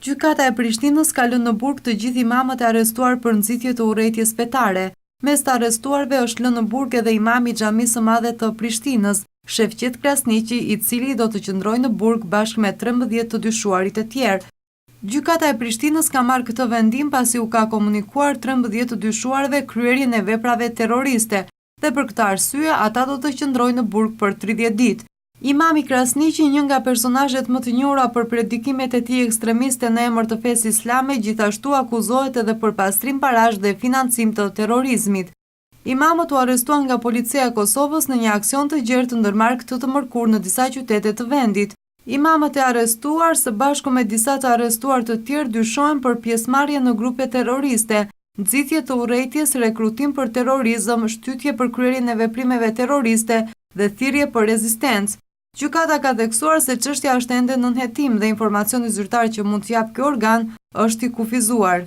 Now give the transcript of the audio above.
Gjykata e Prishtinës ka lënë në burg të gjithë imamët e arrestuar për nxitje të urrejtjes fetare. Mes të arrestuarve është lënë në burg edhe imami i Xhamisë së Madhe të Prishtinës, Shefqet Krasniqi, i cili do të qëndrojë në burg bashkë me 13 të dyshuarit e tjerë. Gjykata e Prishtinës ka marrë këtë vendim pasi u ka komunikuar 13 të dyshuarve kryerjen e veprave terroriste dhe për këtë arsye ata do të qëndrojnë në burg për 30 ditë. Imami Krasniqi, një nga personazhet më të njohura për predikimet e tij ekstremiste në emër të fesë islame, gjithashtu akuzohet edhe për pastrim parash dhe financim të terrorizmit. Imamët u arrestuan nga policia e Kosovës në një aksion të gjerë të ndërmarrë këtë të mërkurë në disa qytete të vendit. Imamët e arrestuar së bashku me disa të arrestuar të tjerë dyshohen për pjesëmarrje në grupe terroriste, nxitje të urrejtjes, rekrutim për terrorizëm, shtytje për kryerjen e veprimeve terroriste dhe thirrje për rezistencë. Gjykata ka theksuar se çështja është ende nën hetim dhe informacioni zyrtar që mund t'jap ky organ është i kufizuar.